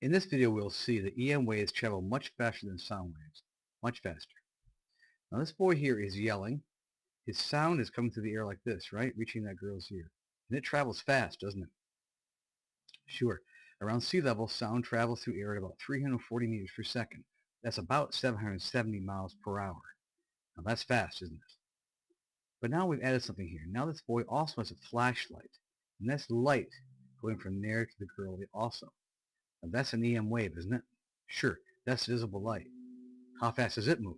In this video, we'll see that EM waves travel much faster than sound waves. Much faster. Now this boy here is yelling. His sound is coming through the air like this, right? Reaching that girl's ear. And it travels fast, doesn't it? Sure. Around sea level, sound travels through air at about 340 meters per second. That's about 770 miles per hour. Now that's fast, isn't it? But now we've added something here. Now this boy also has a flashlight. And that's light going from there to the girl also. Now that's an EM wave, isn't it? Sure, that's visible light. How fast does it move?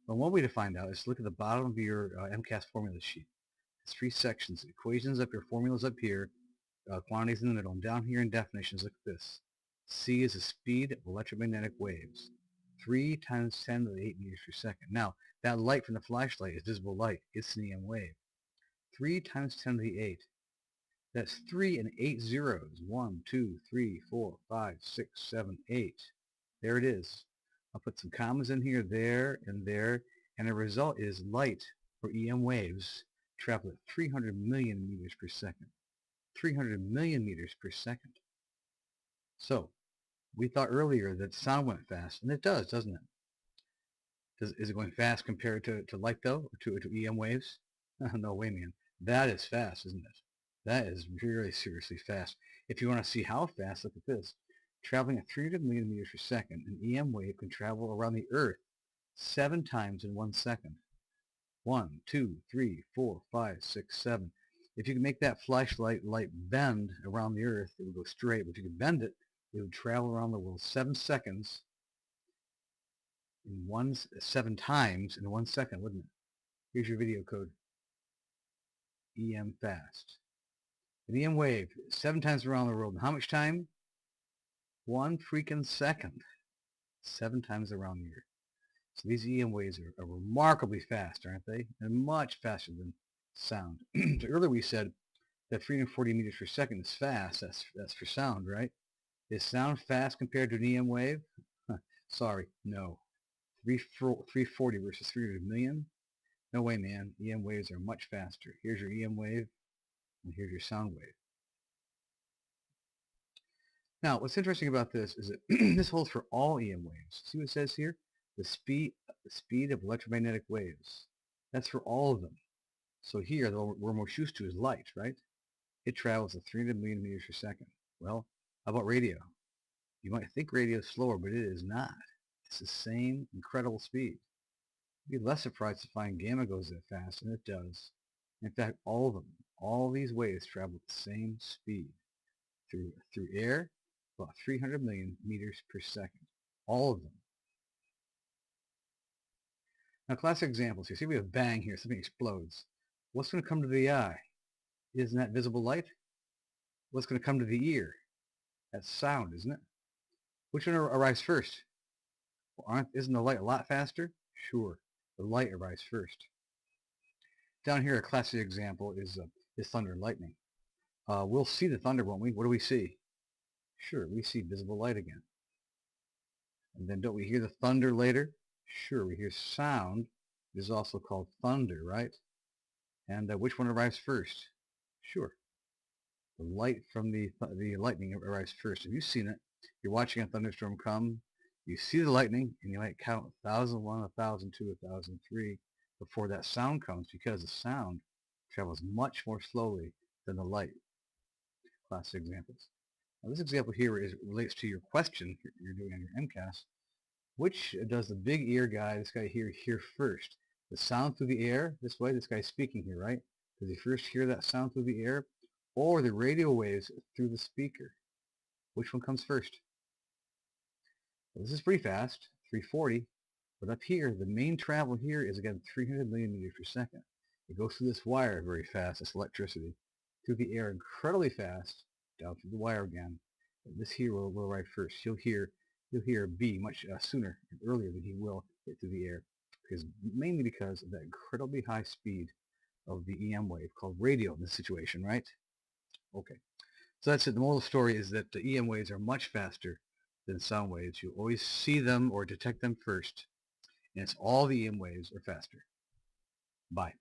Well, one way to find out is to look at the bottom of your MCAS formula sheet. It's three sections. Equations up here, formulas up here, quantities in the middle, and down here in definitions, look at this. C is the speed of electromagnetic waves. 3 times 10 to the 8 meters per second. Now, that light from the flashlight is visible light. It's an EM wave. 3 times 10 to the 8. That's 3 and 8 zeros. 1, 2, 3, 4, 5, 6, 7, 8. There it is. I'll put some commas in here, there, and the result is light, or EM waves, travel at 300 million meters per second. 300 million meters per second. So, we thought earlier that sound went fast, and it does, doesn't it? Is it going fast compared to light, though, or to EM waves? No way, man. That is fast, isn't it? That is really seriously fast. If you want to see how fast, look at this. Traveling at 300 million meters per second, an EM wave can travel around the Earth 7 times in 1 second. 1, 2, 3, 4, 5, 6, 7. If you can make that flashlight light bend around the Earth, it would go straight. But if you could bend it, it would travel around the world 7 seconds in 7 times in 1 second, wouldn't it? Here's your video code. EM fast. An EM wave, 7 times around the world. And how much time? 1 freaking second. 7 times around the Earth. So these EM waves are remarkably fast, aren't they? And much faster than sound. So earlier we said that 340 meters per second is fast. That's for sound, right? Is sound fast compared to an EM wave? Sorry, no. 340 versus 300 million? No way, man. EM waves are much faster. Here's your EM wave, and here's your sound wave. Now, what's interesting about this is that this holds for all EM waves. See what it says here? The speed of electromagnetic waves. That's for all of them. So here, the one we're most used to is light, right? It travels at 300 million meters per second. Well, how about radio? You might think radio is slower, but it is not. It's the same incredible speed. You'd be less surprised to find gamma goes that fast, and it does. In fact, all of them, all these waves travel at the same speed through air, about 300 million meters per second. All of them. Now, classic examples here. See, we have bang here. Something explodes. What's going to come to the eye? Isn't that visible light? What's going to come to the ear? That's sound, isn't it? Which one arrives first? Well, isn't the light a lot faster? Sure, the light arrives first. Down here, a classic example is thunder and lightning. We'll see the thunder, won't we? What do we see? Sure, we see visible light again. And then don't we hear the thunder later? Sure, we hear sound. It is also called thunder, right? And which one arrives first? Sure, the light from the lightning arrives first. Have you seen it? You're watching a thunderstorm come. You see the lightning, and you might count 1,001, 1,002, 1,003 before that sound comes, because the sound travels much more slowly than the light. Classic examples. Now this example here relates to your question you're doing on your MCAS. Which does the big ear guy, this guy here, hear first? The sound through the air, this way, this guy's speaking here, right? Does he first hear that sound through the air? Or the radio waves through the speaker? Which one comes first? Well, this is pretty fast, 340. But up here, the main travel here is again 300 million meters per second. It goes through this wire very fast, this electricity, through the air incredibly fast, down through the wire again. And this here will arrive first. You'll hear B much sooner and earlier than he will hit through the air, mainly because of that incredibly high speed of the EM wave called radio in this situation, right? Okay. So that's it. The moral of the story is that the EM waves are much faster than sound waves. You always see them or detect them first, and it's all the EM waves are faster. Bye.